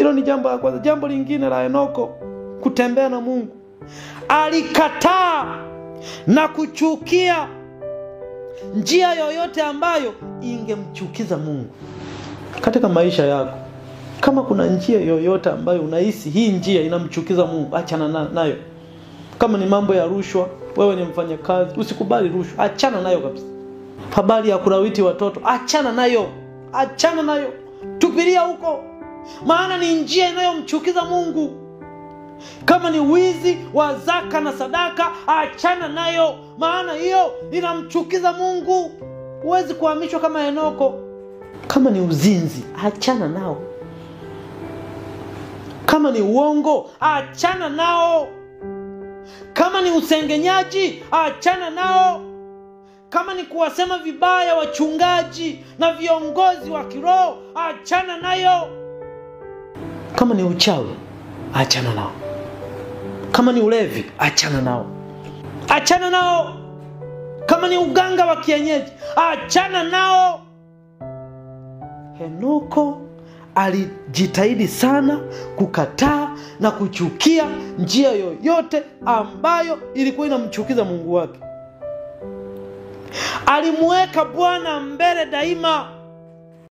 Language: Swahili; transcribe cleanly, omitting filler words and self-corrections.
Hilo ni jambo la kwanza. Jambo lingine la Henoko kutembea na Mungu, alikataa na kuchukia njia yoyote ambayo ingemchukiza Mungu. Katika maisha yako, kama kuna njia yoyote ambayo unahisi hii njia inamchukiza Mungu, achana nayo. Kama ni mambo ya rushwa, wewe ni mfanyakazi, usikubali rushwa, achana nayo kabisa. Habari ya kulawiti watoto, achana nayo. Achana nayo. Tupilia huko. Maana ni njia inayomchukiza Mungu. Kama ni wizi wa zaka na sadaka, achana nayo. Maana hiyo inamchukiza Mungu. Huwezi kuhamishwa kama Henoko. Kama ni uzinzi, achana nao. Kama ni uongo, achana nao. Kama ni usengenyaji, achana nao. Kama ni kuwasema vibaya wachungaji na viongozi wa kiroho, achana nayo. Kama ni uchawi, achana nao. Kama ni ulevi, achana nao. Achana nao. Kama ni uganga wa kienyeji, achana nao. Henoko alijitahidi sana kukataa na kuchukia njia yoyote ambayo ilikuwa inamchukiza Mungu wake. Alimuweka Bwana mbele daima.